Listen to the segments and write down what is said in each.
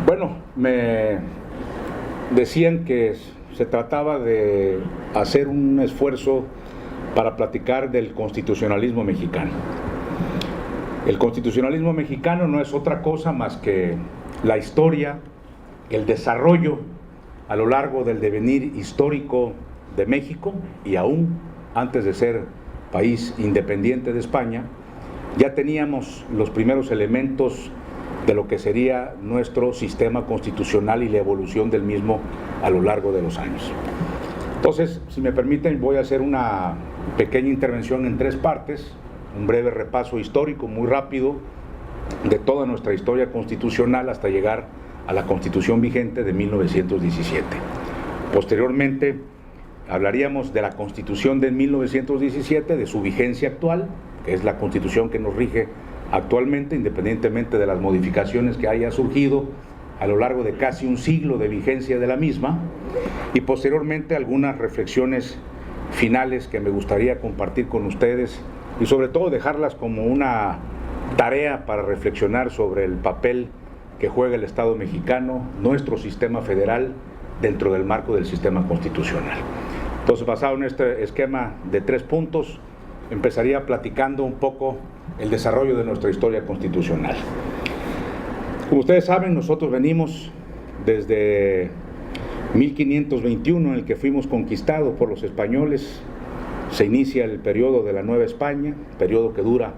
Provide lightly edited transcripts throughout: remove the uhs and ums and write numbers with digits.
Bueno, me decían que se trataba de hacer un esfuerzo para platicar del constitucionalismo mexicano. El constitucionalismo mexicano no es otra cosa más que la historia, el desarrollo a lo largo del devenir histórico de México, y aún antes de ser país independiente de España, ya teníamos los primeros elementos de lo que sería nuestro sistema constitucional y la evolución del mismo a lo largo de los años. Entonces, si me permiten, voy a hacer una pequeña intervención en tres partes, un breve repaso histórico muy rápido de toda nuestra historia constitucional hasta llegar a la Constitución vigente de 1917. Posteriormente, hablaríamos de la Constitución de 1917, de su vigencia actual, que es la Constitución que nos rige actualmente, independientemente de las modificaciones que haya surgido a lo largo de casi un siglo de vigencia de la misma, y posteriormente algunas reflexiones finales que me gustaría compartir con ustedes y sobre todo dejarlas como una tarea para reflexionar sobre el papel que juega el Estado mexicano, nuestro sistema federal, dentro del marco del sistema constitucional. Entonces, basado en este esquema de 3 puntos, empezaría platicando un poco el desarrollo de nuestra historia constitucional. Como ustedes saben, nosotros venimos desde 1521, en el que fuimos conquistados por los españoles. Se inicia el periodo de la Nueva España, periodo que dura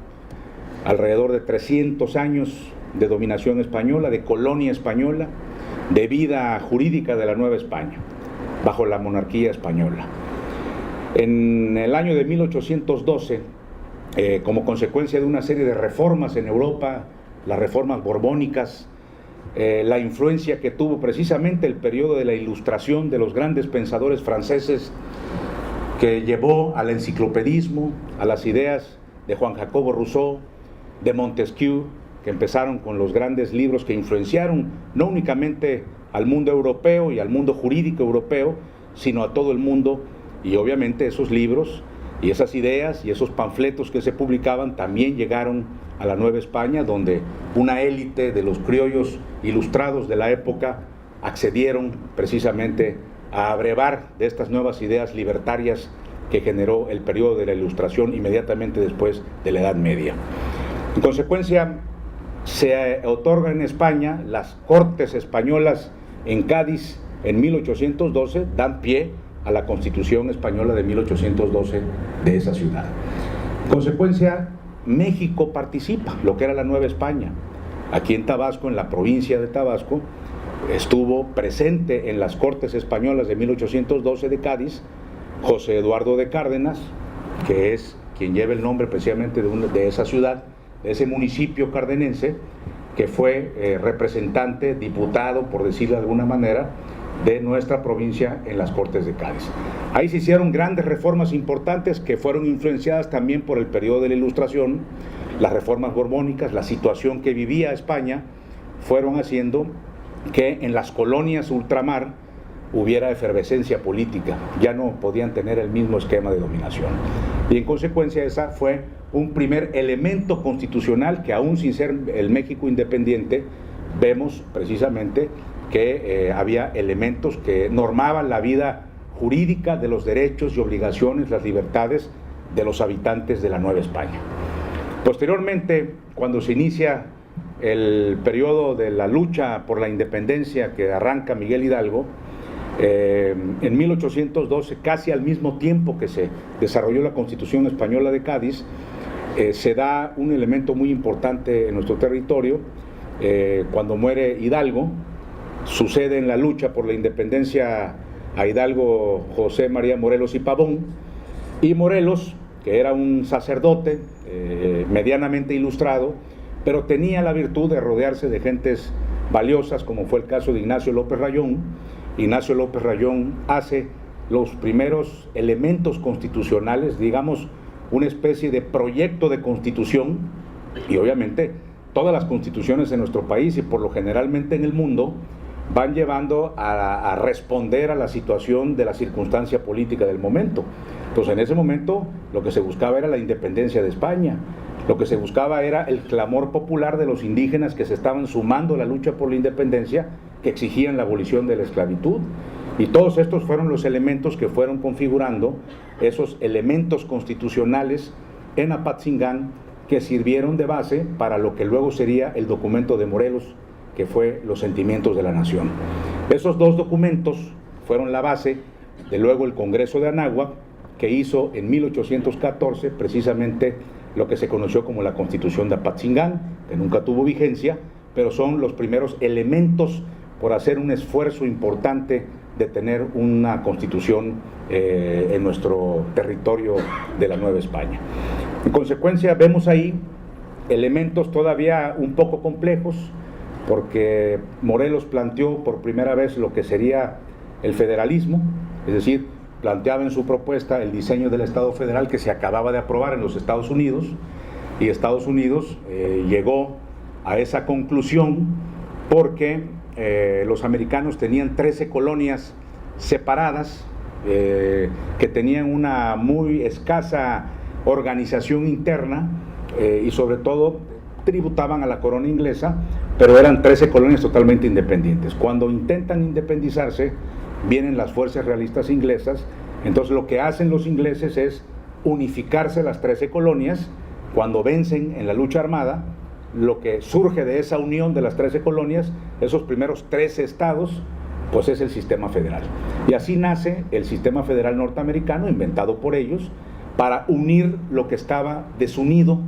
alrededor de 300 años de dominación española, de colonia española, de vida jurídica de la Nueva España, bajo la monarquía española. En el año de 1812, como consecuencia de una serie de reformas en Europa, las reformas borbónicas, la influencia que tuvo precisamente el periodo de la Ilustración de los grandes pensadores franceses, que llevó al enciclopedismo, a las ideas de Juan Jacobo Rousseau, de Montesquieu, que empezaron con los grandes libros que influenciaron no únicamente al mundo europeo y al mundo jurídico europeo, sino a todo el mundo. Y obviamente esos libros y esas ideas y esos panfletos que se publicaban también llegaron a la Nueva España, donde una élite de los criollos ilustrados de la época accedieron precisamente a abrevar de estas nuevas ideas libertarias que generó el periodo de la Ilustración inmediatamente después de la Edad Media. En consecuencia, se otorga en España las Cortes Españolas en Cádiz en 1812, dan pie a la Constitución Española de 1812 de esa ciudad. En consecuencia, México participa, lo que era la Nueva España. Aquí en Tabasco, en la provincia de Tabasco, estuvo presente en las Cortes Españolas de 1812 de Cádiz José Eduardo de Cárdenas, que es quien lleva el nombre precisamente de esa ciudad, de ese municipio cardenense, que fue representante, diputado, por decirlo de alguna manera, de nuestra provincia en las Cortes de Cádiz. Ahí se hicieron grandes reformas importantes que fueron influenciadas también por el periodo de la Ilustración. Las reformas borbónicas, la situación que vivía España, fueron haciendo que en las colonias ultramar hubiera efervescencia política, ya no podían tener el mismo esquema de dominación. Y en consecuencia esa fue un primer elemento constitucional que, aún sin ser el México independiente, vemos precisamente que había elementos que normaban la vida jurídica de los derechos y obligaciones, las libertades de los habitantes de la Nueva España. Posteriormente, cuando se inicia el periodo de la lucha por la independencia que arranca Miguel Hidalgo, en 1812, casi al mismo tiempo que se desarrolló la Constitución Española de Cádiz, se da un elemento muy importante en nuestro territorio. Cuando muere Hidalgo, sucede en la lucha por la independencia a Hidalgo José María Morelos y Pavón, y Morelos, que era un sacerdote medianamente ilustrado, pero tenía la virtud de rodearse de gentes valiosas, como fue el caso de Ignacio López Rayón. Ignacio López Rayón hace los primeros elementos constitucionales, digamos, una especie de proyecto de constitución, y obviamente todas las constituciones en nuestro país y por lo generalmente en el mundo van llevando a responder a la situación de la circunstancia política del momento. Entonces, en ese momento lo que se buscaba era la independencia de España, lo que se buscaba era el clamor popular de los indígenas que se estaban sumando a la lucha por la independencia, que exigían la abolición de la esclavitud. Y todos estos fueron los elementos que fueron configurando esos elementos constitucionales en Apatzingán, que sirvieron de base para lo que luego sería el documento de Morelos, que fue Los Sentimientos de la Nación. Esos dos documentos fueron la base de luego el Congreso de Anáhuac, que hizo en 1814 precisamente lo que se conoció como la Constitución de Apatzingán, que nunca tuvo vigencia, pero son los primeros elementos por hacer un esfuerzo importante de tener una constitución en nuestro territorio de la Nueva España. En consecuencia, vemos ahí elementos todavía un poco complejos, porque Morelos planteó por primera vez lo que sería el federalismo, es decir, planteaba en su propuesta el diseño del Estado federal que se acababa de aprobar en los Estados Unidos, y Estados Unidos llegó a esa conclusión porque los americanos tenían 13 colonias separadas que tenían una muy escasa organización interna y sobre todo tributaban a la corona inglesa, pero eran 13 colonias totalmente independientes. Cuando intentan independizarse, vienen las fuerzas realistas inglesas, entonces lo que hacen los ingleses es unificarse las 13 colonias. Cuando vencen en la lucha armada, lo que surge de esa unión de las 13 colonias, esos primeros 13 estados, pues es el sistema federal. Y así nace el sistema federal norteamericano, inventado por ellos, para unir lo que estaba desunido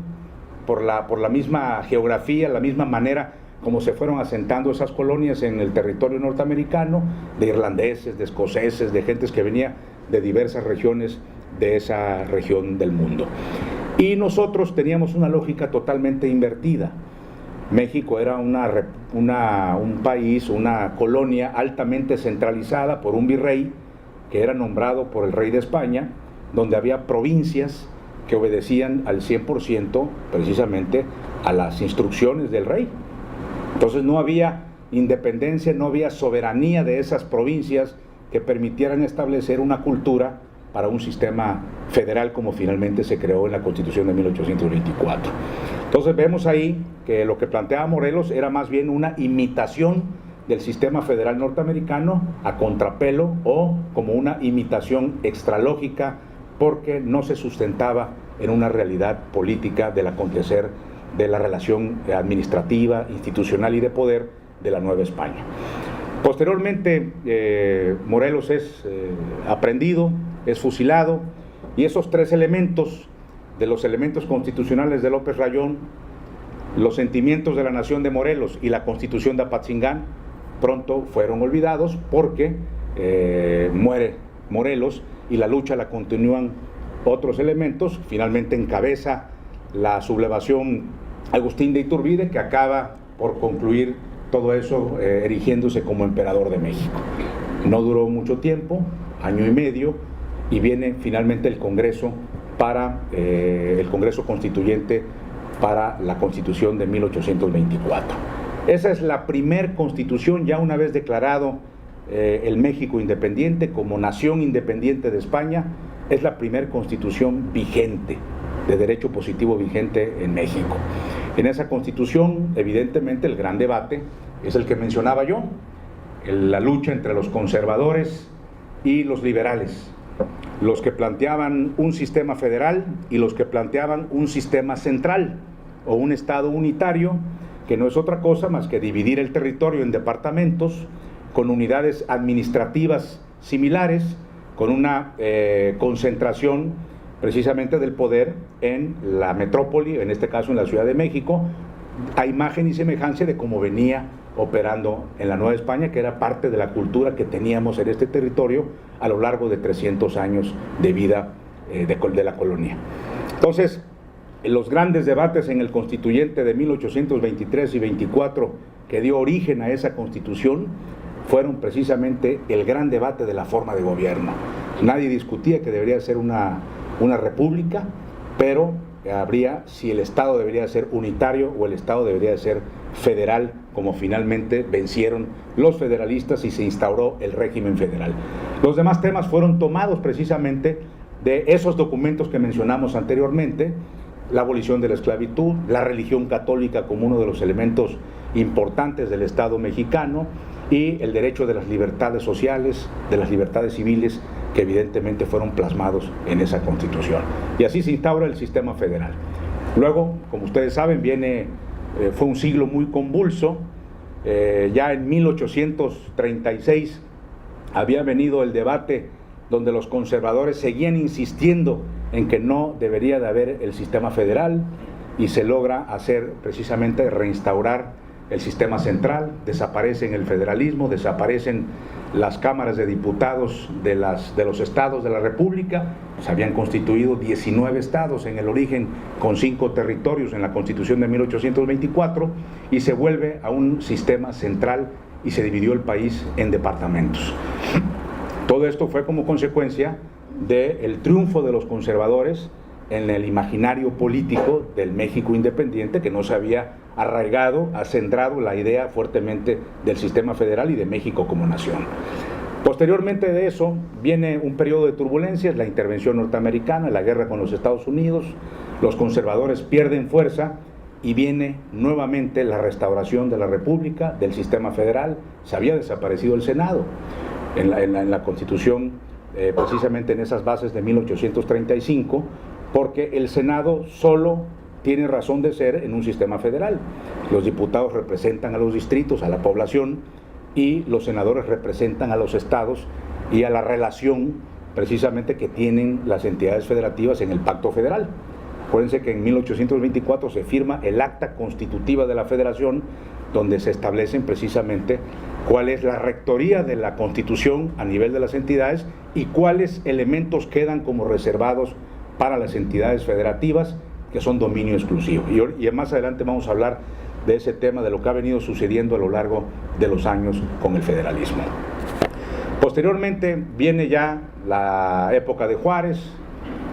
por la misma geografía, la misma manera como se fueron asentando esas colonias en el territorio norteamericano, de irlandeses, de escoceses, de gentes que venía de diversas regiones de esa región del mundo. Y nosotros teníamos una lógica totalmente invertida. México era un país, una colonia altamente centralizada por un virrey que era nombrado por el rey de España, donde había provincias que obedecían al 100% precisamente a las instrucciones del rey. Entonces no había independencia, no había soberanía de esas provincias que permitieran establecer una cultura para un sistema federal como finalmente se creó en la Constitución de 1824. Entonces vemos ahí que lo que planteaba Morelos era más bien una imitación del sistema federal norteamericano a contrapelo, o como una imitación extralógica, porque no se sustentaba en una realidad política del acontecer de la relación administrativa, institucional y de poder de la Nueva España. Posteriormente, Morelos es aprehendido, es fusilado, y esos tres elementos, de los elementos constitucionales de López Rayón, los sentimientos de la nación de Morelos y la Constitución de Apatzingán, pronto fueron olvidados porque muere Morelos y la lucha la continúan otros elementos. Finalmente encabeza la sublevación Agustín de Iturbide, que acaba por concluir todo eso erigiéndose como emperador de México. No duró mucho tiempo, año y medio, y viene finalmente el Congreso el Congreso Constituyente para la Constitución de 1824. Esa es la primer constitución, ya una vez declarado el México independiente como nación independiente de España, es la primer constitución vigente, de derecho positivo vigente en México. En esa constitución, evidentemente, el gran debate es el que mencionaba yo, la lucha entre los conservadores y los liberales, los que planteaban un sistema federal y los que planteaban un sistema central o un estado unitario, que no es otra cosa más que dividir el territorio en departamentos con unidades administrativas similares, con una concentración precisamente del poder en la metrópoli, en este caso en la Ciudad de México, a imagen y semejanza de cómo venía operando en la Nueva España, que era parte de la cultura que teníamos en este territorio a lo largo de 300 años de vida de la colonia. Entonces, los grandes debates en el Constituyente de 1823 y 24 que dio origen a esa Constitución fueron precisamente el gran debate de la forma de gobierno. Nadie discutía que debería ser una república, pero habría si el Estado debería ser unitario o el Estado debería ser federal, como finalmente vencieron los federalistas y se instauró el régimen federal. Los demás temas fueron tomados precisamente de esos documentos que mencionamos anteriormente: la abolición de la esclavitud, la religión católica como uno de los elementos importantes del Estado mexicano, y el derecho de las libertades sociales, de las libertades civiles, que evidentemente fueron plasmados en esa Constitución. Y así se instaura el sistema federal. Luego, como ustedes saben, fue un siglo muy convulso. Ya en 1836 había venido el debate donde los conservadores seguían insistiendo en que no debería de haber el sistema federal, y se logra hacer precisamente reinstaurar el sistema central. Desaparecen el federalismo, desaparecen las cámaras de diputados de los estados de la República. Se habían constituido 19 estados en el origen, con 5 territorios en la Constitución de 1824, y se vuelve a un sistema central y se dividió el país en departamentos. Todo esto fue como consecuencia del triunfo de los conservadores en el imaginario político del México independiente, que no se había arraigado, acendrado la idea fuertemente del sistema federal y de México como nación. Posteriormente de eso viene un periodo de turbulencias, la intervención norteamericana, la guerra con los Estados Unidos, los conservadores pierden fuerza y viene nuevamente la restauración de la República, del sistema federal. Se había desaparecido el Senado en la Constitución, precisamente en esas bases de 1835, porque el Senado solo tiene razón de ser en un sistema federal. Los diputados representan a los distritos, a la población, y los senadores representan a los estados y a la relación precisamente que tienen las entidades federativas en el Pacto Federal. Acuérdense que en 1824 se firma el Acta Constitutiva de la Federación, donde se establecen precisamente cuál es la rectoría de la Constitución a nivel de las entidades y cuáles elementos quedan como reservados para las entidades federativas, que son dominio exclusivo. Y más adelante vamos a hablar de ese tema, de lo que ha venido sucediendo a lo largo de los años con el federalismo. Posteriormente viene ya la época de Juárez,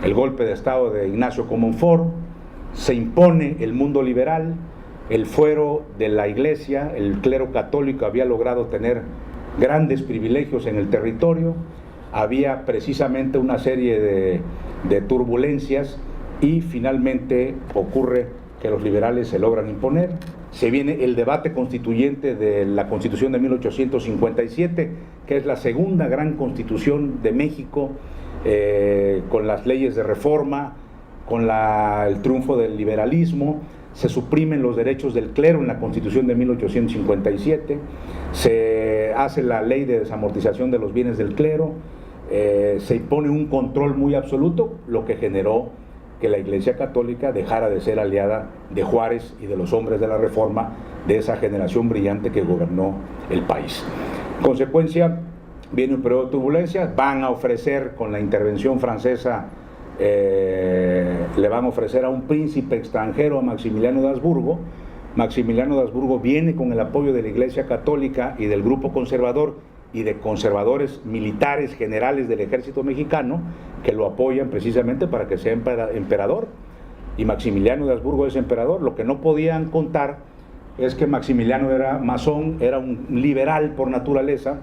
el golpe de estado de Ignacio Comonfort, se impone el mundo liberal, el fuero de la iglesia, el clero católico había logrado tener grandes privilegios en el territorio, había precisamente una serie de turbulencias, y finalmente ocurre que los liberales se logran imponer. Se viene el debate constituyente de la Constitución de 1857, que es la segunda gran constitución de México, con las leyes de reforma, con el triunfo del liberalismo. Se suprimen los derechos del clero en la Constitución de 1857, se hace la ley de desamortización de los bienes del clero, se impone un control muy absoluto, lo que generó que la Iglesia Católica dejara de ser aliada de Juárez y de los hombres de la Reforma, de esa generación brillante que gobernó el país. En consecuencia, viene un periodo de turbulencia, van a ofrecer con la intervención francesa, le van a ofrecer a un príncipe extranjero, a Maximiliano de Habsburgo. Maximiliano de Habsburgo viene con el apoyo de la Iglesia Católica y del grupo conservador y de conservadores militares generales del ejército mexicano, que lo apoyan precisamente para que sea emperador, y Maximiliano de Habsburgo es emperador. Lo que no podían contar es que Maximiliano era masón, era un liberal por naturaleza,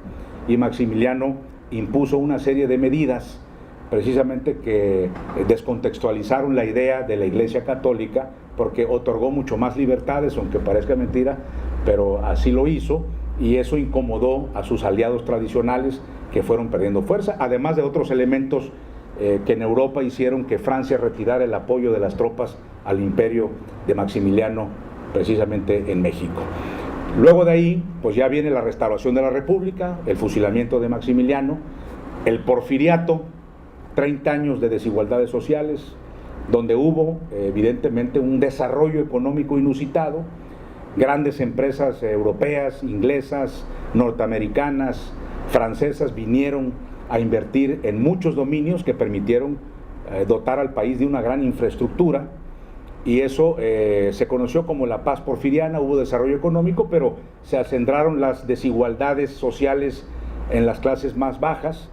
y Maximiliano impuso una serie de medidas precisamente que descontextualizaron la idea de la Iglesia Católica, porque otorgó mucho más libertades, aunque parezca mentira, pero así lo hizo, y eso incomodó a sus aliados tradicionales, que fueron perdiendo fuerza, además de otros elementos que en Europa hicieron que Francia retirara el apoyo de las tropas al imperio de Maximiliano, precisamente en México. Luego de ahí, pues ya viene la restauración de la República, el fusilamiento de Maximiliano, el porfiriato, 30 años de desigualdades sociales, donde hubo evidentemente un desarrollo económico inusitado, grandes empresas europeas, inglesas, norteamericanas, francesas vinieron a invertir en muchos dominios que permitieron dotar al país de una gran infraestructura, y eso se conoció como la paz porfiriana. Hubo desarrollo económico, pero se acendraron las desigualdades sociales en las clases más bajas,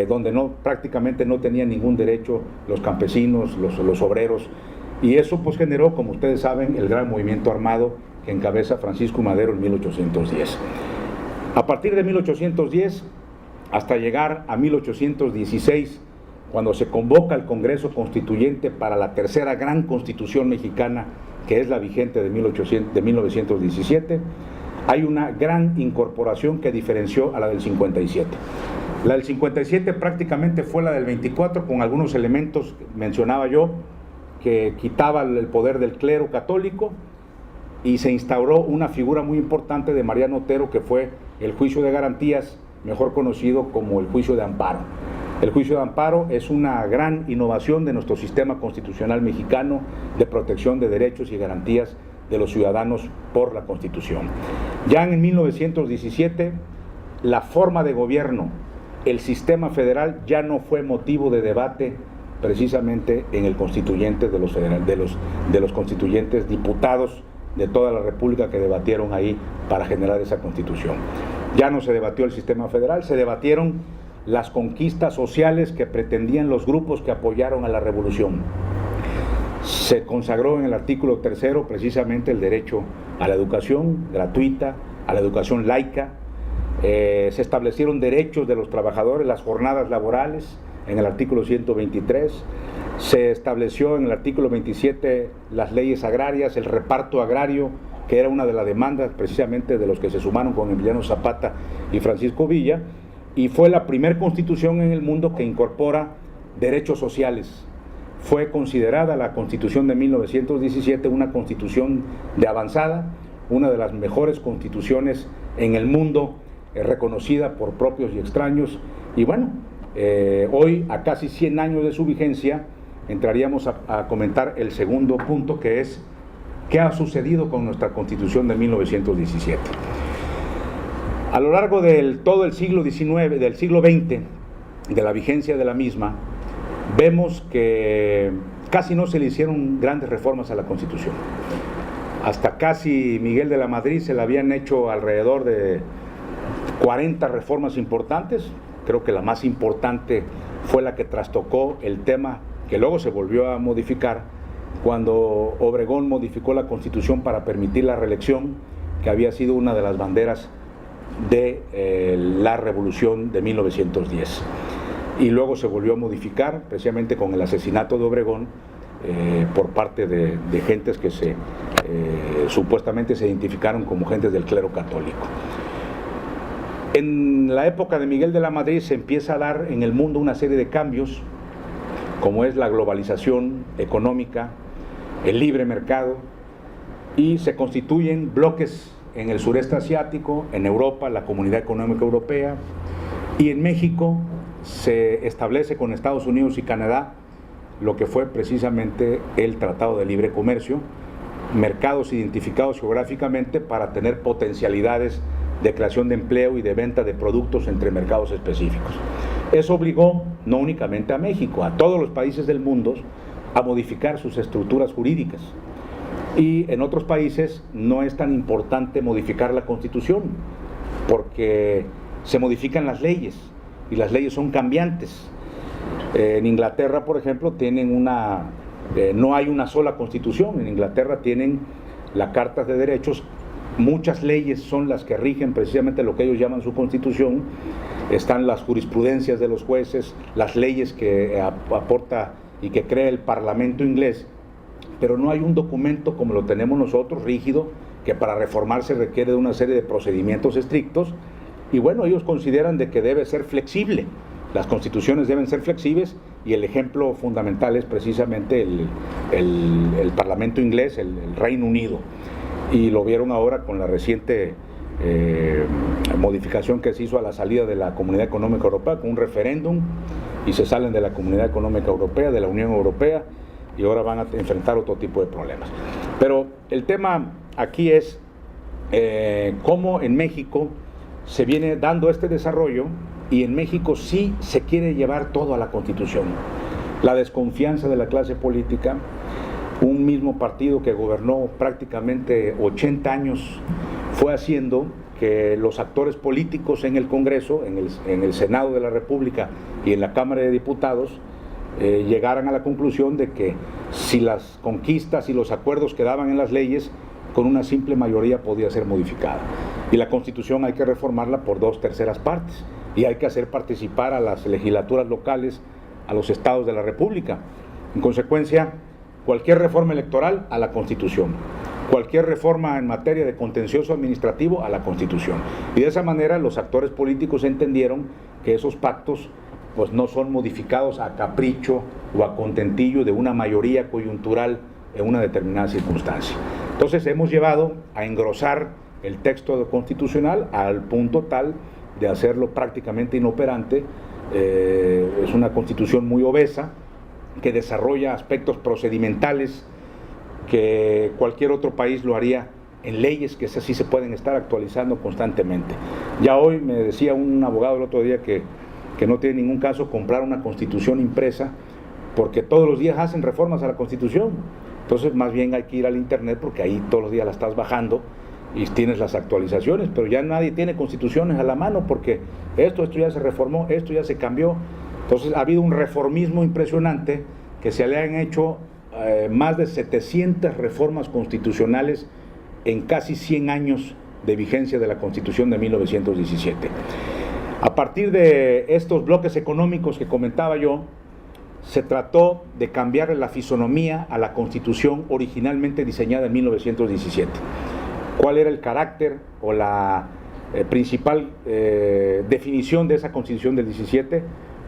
donde prácticamente no tenían ningún derecho los campesinos, los obreros, y eso pues generó, como ustedes saben, el gran movimiento armado que encabeza Francisco Madero en 1810. A partir de 1810 hasta llegar a 1816, cuando se convoca el Congreso Constituyente para la tercera gran Constitución mexicana, que es la vigente de 1917, hay una gran incorporación que diferenció a la del 57. La del 57 prácticamente fue la del 24, con algunos elementos, mencionaba yo, que quitaba el poder del clero católico, y se instauró una figura muy importante de Mariano Otero, que fue el juicio de garantías, mejor conocido como el juicio de amparo. El juicio de amparo es una gran innovación de nuestro sistema constitucional mexicano de protección de derechos y garantías de los ciudadanos por la Constitución. Ya en 1917, la forma de gobierno, el sistema federal, ya no fue motivo de debate precisamente en el constituyente de los constituyentes diputados de toda la República que debatieron ahí para generar esa Constitución. Ya no se debatió el sistema federal, se debatieron las conquistas sociales que pretendían los grupos que apoyaron a la revolución. Se consagró en el artículo 3 precisamente el derecho a la educación gratuita, a la educación laica. Se establecieron derechos de los trabajadores, las jornadas laborales en el artículo 123. Se estableció en el artículo 27 las leyes agrarias, el reparto agrario, que era una de las demandas precisamente de los que se sumaron con Emiliano Zapata y Francisco Villa, y fue la primera constitución en el mundo que incorpora derechos sociales. Fue considerada la Constitución de 1917 una constitución de avanzada, una de las mejores constituciones en el mundo, reconocida por propios y extraños. Y bueno, hoy, a casi 100 años de su vigencia, entraríamos a comentar el segundo punto, que es ¿qué ha sucedido con nuestra Constitución de 1917? A lo largo de todo el siglo XIX, del siglo XX, de la vigencia de la misma, vemos que casi no se le hicieron grandes reformas a la Constitución. Hasta casi Miguel de la Madrid se le habían hecho alrededor de 40 reformas importantes. Creo que la más importante fue la que trastocó el tema, que luego se volvió a modificar, cuando Obregón modificó la Constitución para permitir la reelección, que había sido una de las banderas de la revolución de 1910. Y luego se volvió a modificar precisamente con el asesinato de Obregón por parte de gentes que supuestamente se identificaron como gentes del clero católico. En la época de Miguel de la Madrid se empieza a dar en el mundo una serie de cambios, como es la globalización económica, el libre mercado, y se constituyen bloques en el sureste asiático, en Europa, la Comunidad Económica Europea, y en México se establece con Estados Unidos y Canadá lo que fue precisamente el Tratado de Libre Comercio, mercados identificados geográficamente para tener potencialidades de creación de empleo y de venta de productos entre mercados específicos. Eso obligó no únicamente a México, a todos los países del mundo a modificar sus estructuras jurídicas. Y en otros países no es tan importante modificar la Constitución, porque se modifican las leyes, y las leyes son cambiantes. En Inglaterra, por ejemplo, tienen no hay una sola Constitución. En Inglaterra tienen la Carta de Derechos. Muchas leyes son las que rigen precisamente lo que ellos llaman su Constitución. Están las jurisprudencias de los jueces, las leyes que aporta y que crea el Parlamento inglés, pero no hay un documento como lo tenemos nosotros, rígido, que para reformarse requiere de una serie de procedimientos estrictos. Y bueno, ellos consideran de que debe ser flexible. Las constituciones deben ser flexibles, y el ejemplo fundamental es precisamente el Parlamento inglés, el Reino Unido. Y lo vieron ahora con la reciente modificación que se hizo a la salida de la Comunidad Económica Europea, con un referéndum, y se salen de la Comunidad Económica Europea, de la Unión Europea, y ahora van a enfrentar otro tipo de problemas. Pero el tema aquí es cómo en México se viene dando este desarrollo, y en México sí se quiere llevar todo a la Constitución. La desconfianza de la clase política, un mismo partido que gobernó prácticamente 80 años, fue haciendo que los actores políticos en el Congreso, en el Senado de la República y en la Cámara de Diputados, llegaran a la conclusión de que si las conquistas y los acuerdos quedaban en las leyes, con una simple mayoría podía ser modificada. Y la Constitución hay que reformarla por 2/3 partes, y hay que hacer participar a las legislaturas locales, a los estados de la República. En consecuencia, cualquier reforma electoral a la Constitución, cualquier reforma en materia de contencioso administrativo a la Constitución. Y de esa manera los actores políticos entendieron que esos pactos pues no son modificados a capricho o a contentillo de una mayoría coyuntural en una determinada circunstancia. Entonces hemos llevado a engrosar el texto constitucional al punto tal de hacerlo prácticamente inoperante. Es una Constitución muy obesa, que desarrolla aspectos procedimentales que cualquier otro país lo haría en leyes que así se pueden estar actualizando constantemente. Ya hoy me decía un abogado el otro día que no tiene ningún caso comprar una Constitución impresa, porque todos los días hacen reformas a la Constitución. Entonces más bien hay que ir al internet, porque ahí todos los días la estás bajando y tienes las actualizaciones, pero ya nadie tiene constituciones a la mano, porque esto ya se reformó, esto ya se cambió. Entonces ha habido un reformismo impresionante, que se le han hecho más de 700 reformas constitucionales en casi 100 años de vigencia de la Constitución de 1917. A partir de estos bloques económicos que comentaba yo, se trató de cambiarle la fisonomía a la Constitución originalmente diseñada en 1917. ¿Cuál era el carácter o la principal definición de esa Constitución del 17?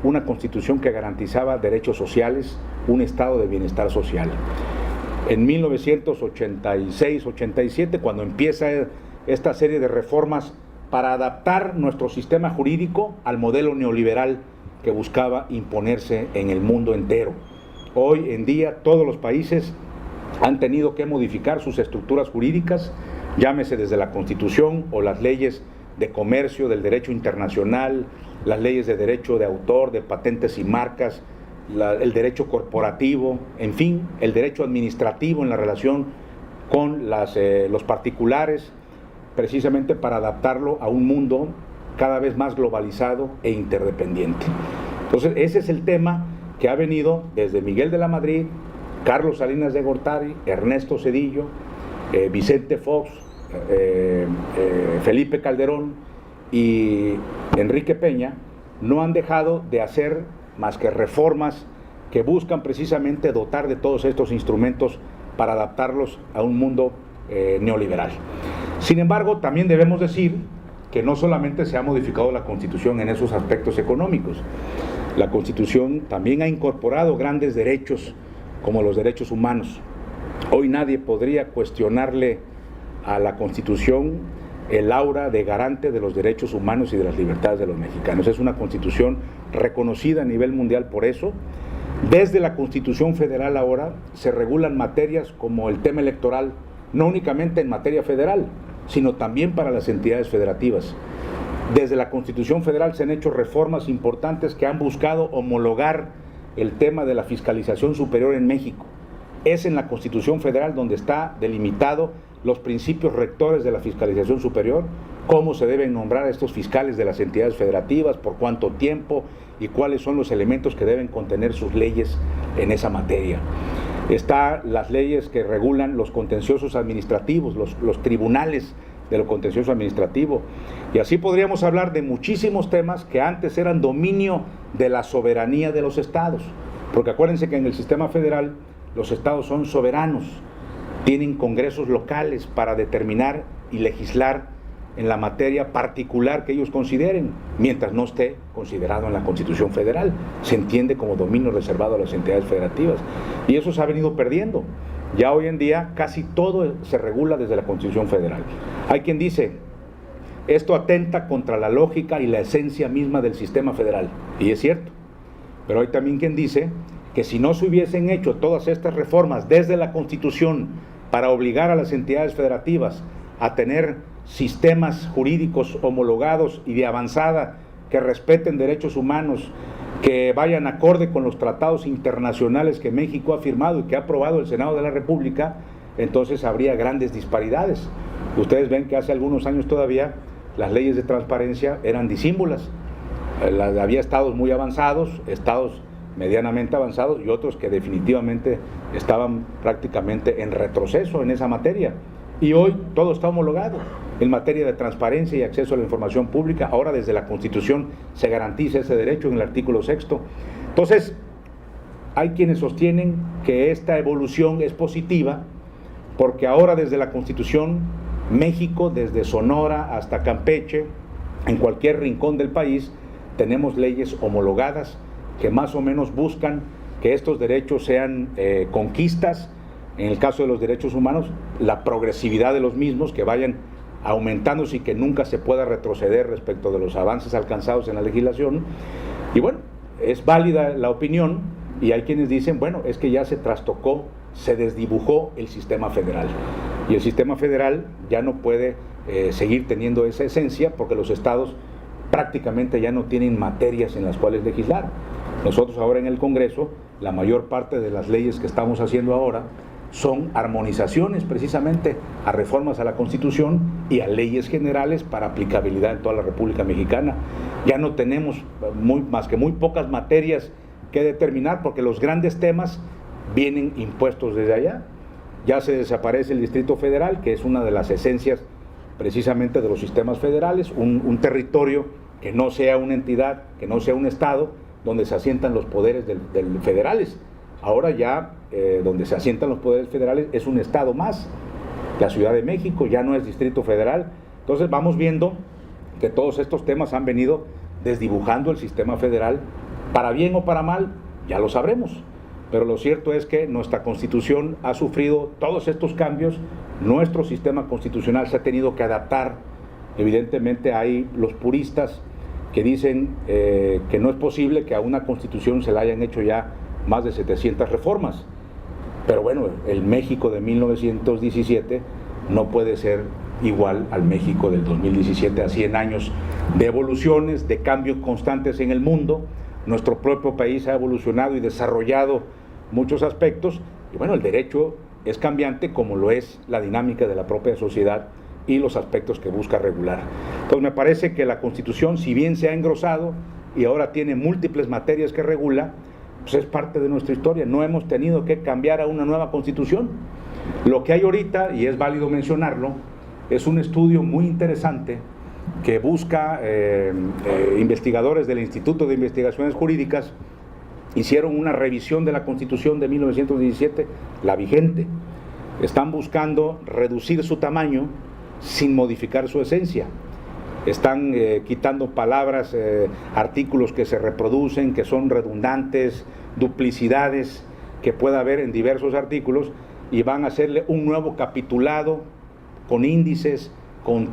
Una Constitución que garantizaba derechos sociales, un estado de bienestar social. En 1986-87, cuando empieza esta serie de reformas para adaptar nuestro sistema jurídico al modelo neoliberal que buscaba imponerse en el mundo entero. Hoy en día todos los países han tenido que modificar sus estructuras jurídicas, llámese desde la Constitución o las leyes de comercio, del derecho internacional, las leyes de derecho de autor, de patentes y marcas, el derecho corporativo, en fin, el derecho administrativo en la relación con los particulares, precisamente para adaptarlo a un mundo cada vez más globalizado e interdependiente. Entonces ese es el tema que ha venido desde Miguel de la Madrid, Carlos Salinas de Gortari, Ernesto Zedillo, Vicente Fox, Felipe Calderón y Enrique Peña. No han dejado de hacer más que reformas que buscan precisamente dotar de todos estos instrumentos para adaptarlos a un mundo neoliberal. Sin embargo, también debemos decir que no solamente se ha modificado la Constitución en esos aspectos económicos. La Constitución también ha incorporado grandes derechos como los derechos humanos. Hoy nadie podría cuestionarle a la Constitución el aura de garante de los derechos humanos y de las libertades de los mexicanos. Es una Constitución reconocida a nivel mundial por eso. Desde la Constitución Federal ahora se regulan materias como el tema electoral, no únicamente en materia federal, sino también para las entidades federativas. Desde la Constitución Federal se han hecho reformas importantes que han buscado homologar el tema de la fiscalización superior en México. Es en la Constitución Federal donde está delimitado los principios rectores de la fiscalización superior, cómo se deben nombrar a estos fiscales de las entidades federativas, por cuánto tiempo y cuáles son los elementos que deben contener sus leyes en esa materia. Están las leyes que regulan los contenciosos administrativos, los tribunales de lo contencioso administrativo, y así podríamos hablar de muchísimos temas que antes eran dominio de la soberanía de los estados, porque acuérdense que en el sistema federal los estados son soberanos, tienen congresos locales para determinar y legislar en la materia particular que ellos consideren, mientras no esté considerado en la Constitución Federal. Se entiende como dominio reservado a las entidades federativas, y eso se ha venido perdiendo. Ya hoy en día casi todo se regula desde la Constitución Federal. Hay quien dice, esto atenta contra la lógica y la esencia misma del sistema federal, y es cierto, pero hay también quien dice que si no se hubiesen hecho todas estas reformas desde la Constitución para obligar a las entidades federativas a tener sistemas jurídicos homologados y de avanzada que respeten derechos humanos, que vayan acorde con los tratados internacionales que México ha firmado y que ha aprobado el Senado de la República, entonces habría grandes disparidades. Ustedes ven que hace algunos años todavía las leyes de transparencia eran disímbolas. Había estados muy avanzados, estados medianamente avanzados y otros que definitivamente estaban prácticamente en retroceso en esa materia. Y hoy todo está homologado en materia de transparencia y acceso a la información pública. Ahora desde la Constitución se garantiza ese derecho en el artículo 6º. Entonces, hay quienes sostienen que esta evolución es positiva porque ahora desde la Constitución, México, desde Sonora hasta Campeche, en cualquier rincón del país, tenemos leyes homologadas que más o menos buscan que estos derechos sean conquistas, en el caso de los derechos humanos, la progresividad de los mismos, que vayan aumentándose y que nunca se pueda retroceder respecto de los avances alcanzados en la legislación. Y bueno, es válida la opinión y hay quienes dicen, bueno, es que ya se trastocó, se desdibujó el sistema federal. Y el sistema federal ya no puede seguir teniendo esa esencia porque los estados prácticamente ya no tienen materias en las cuales legislar. Nosotros ahora en el Congreso, la mayor parte de las leyes que estamos haciendo ahora son armonizaciones precisamente a reformas a la Constitución y a leyes generales para aplicabilidad en toda la República Mexicana. Ya no tenemos más que muy pocas materias que determinar porque los grandes temas vienen impuestos desde allá. Ya se desaparece el Distrito Federal, que es una de las esencias precisamente de los sistemas federales, un territorio que no sea una entidad, que no sea un estado, donde se asientan los poderes del federales. Ahora ya donde se asientan los poderes federales es un estado más. La Ciudad de México ya no es Distrito Federal. Entonces vamos viendo que todos estos temas han venido desdibujando el sistema federal, para bien o para mal, ya lo sabremos. Pero lo cierto es que nuestra Constitución ha sufrido todos estos cambios, nuestro sistema constitucional se ha tenido que adaptar. Evidentemente hay los puristas que dicen que no es posible que a una Constitución se le hayan hecho ya más de 700 reformas. Pero bueno, el México de 1917 no puede ser igual al México del 2017, a 100 años de evoluciones, de cambios constantes en el mundo. Nuestro propio país ha evolucionado y desarrollado muchos aspectos, y bueno, el derecho es cambiante como lo es la dinámica de la propia sociedad y los aspectos que busca regular. Entonces me parece que la Constitución, si bien se ha engrosado y ahora tiene múltiples materias que regula, pues es parte de nuestra historia. No hemos tenido que cambiar a una nueva Constitución. Lo que hay ahorita, y es válido mencionarlo, es un estudio muy interesante que busca investigadores del Instituto de Investigaciones Jurídicas. Hicieron una revisión de la Constitución de 1917, la vigente. Están buscando reducir su tamaño sin modificar su esencia. Están quitando palabras, artículos que se reproducen, que son redundantes, duplicidades que pueda haber en diversos artículos, y van a hacerle un nuevo capitulado con índices,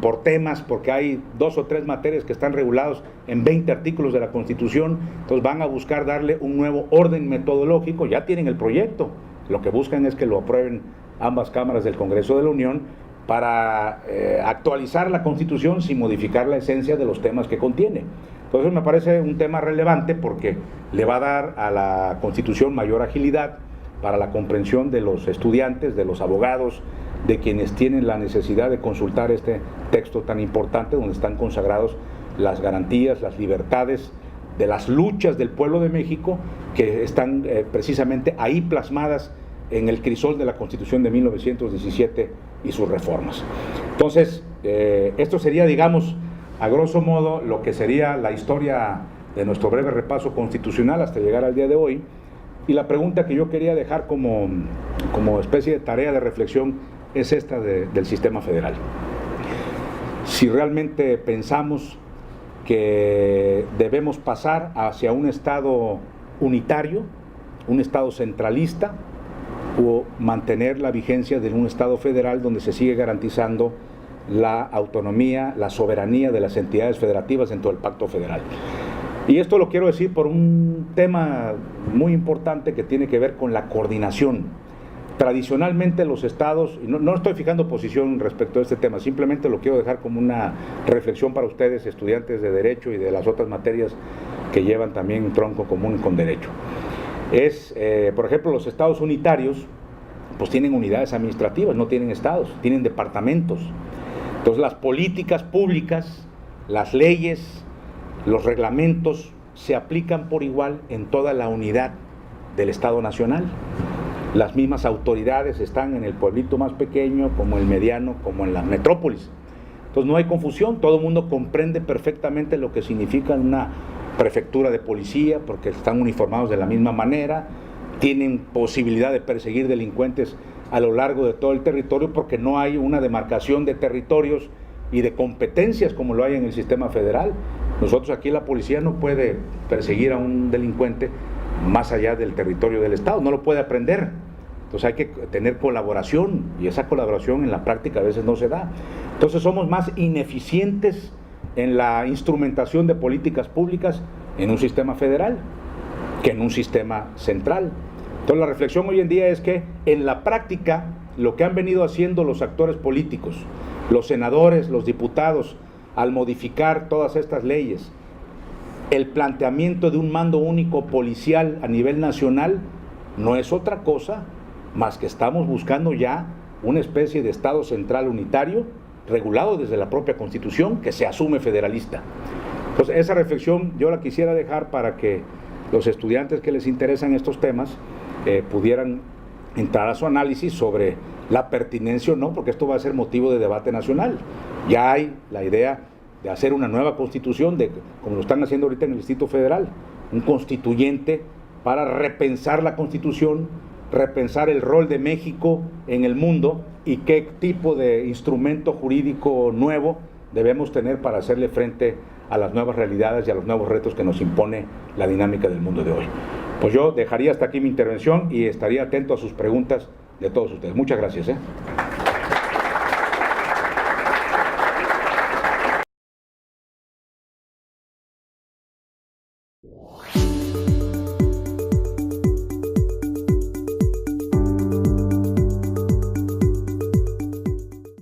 por temas, porque hay 2 o 3 materias que están regulados en 20 artículos de la Constitución. Entonces van a buscar darle un nuevo orden metodológico. Ya tienen el proyecto, lo que buscan es que lo aprueben ambas cámaras del Congreso de la Unión para actualizar la Constitución sin modificar la esencia de los temas que contiene. Entonces me parece un tema relevante porque le va a dar a la Constitución mayor agilidad para la comprensión de los estudiantes, de los abogados, de quienes tienen la necesidad de consultar este texto tan importante, donde están consagrados las garantías, las libertades de las luchas del pueblo de México, que están precisamente ahí plasmadas en el crisol de la Constitución de 1917 y sus reformas. Entonces, esto sería, digamos, a grosso modo, lo que sería la historia de nuestro breve repaso constitucional hasta llegar al día de hoy. Y la pregunta que yo quería dejar como especie de tarea de reflexión es esta del sistema federal. Si realmente pensamos que debemos pasar hacia un Estado unitario, un Estado centralista, o mantener la vigencia de un Estado federal donde se sigue garantizando la autonomía, la soberanía de las entidades federativas dentro del Pacto Federal. Y esto lo quiero decir por un tema muy importante que tiene que ver con la coordinación. Tradicionalmente los estados, y no estoy fijando posición respecto a este tema, simplemente lo quiero dejar como una reflexión para ustedes, estudiantes de Derecho y de las otras materias que llevan también un tronco común con Derecho. Por ejemplo, los estados unitarios, pues tienen unidades administrativas, no tienen estados, tienen departamentos. Entonces las políticas públicas, las leyes, los reglamentos se aplican por igual en toda la unidad del Estado Nacional. las mismas autoridades están en el pueblito más pequeño, como el mediano, como en la metrópolis. Entonces no hay confusión, todo el mundo comprende perfectamente lo que significa una prefectura de policía, porque están uniformados de la misma manera, tienen posibilidad de perseguir delincuentes a lo largo de todo el territorio, porque no hay una demarcación de territorios y de competencias como lo hay en el sistema federal. Nosotros aquí la policía no puede perseguir a un delincuente más allá del territorio del Estado, no lo puede aprender. Entonces hay que tener colaboración, y esa colaboración en la práctica a veces no se da. Entonces somos más ineficientes en la instrumentación de políticas públicas en un sistema federal que en un sistema central. Entonces la reflexión hoy en día es que en la práctica lo que han venido haciendo los actores políticos, los senadores, los diputados, al modificar todas estas leyes, el planteamiento de un mando único policial a nivel nacional no es otra cosa más que estamos buscando ya una especie de Estado central unitario regulado desde la propia Constitución, que se asume federalista. Entonces esa reflexión yo la quisiera dejar para que los estudiantes que les interesan estos temas pudieran entrar a su análisis sobre la pertinencia o no, porque esto va a ser motivo de debate nacional. Ya hay la idea de hacer una nueva constitución, como lo están haciendo ahorita en el Distrito Federal, un constituyente para repensar la Constitución, repensar el rol de México en el mundo y qué tipo de instrumento jurídico nuevo debemos tener para hacerle frente a las nuevas realidades y a los nuevos retos que nos impone la dinámica del mundo de hoy. Pues yo dejaría hasta aquí mi intervención y estaría atento a sus preguntas de todos ustedes. Muchas gracias.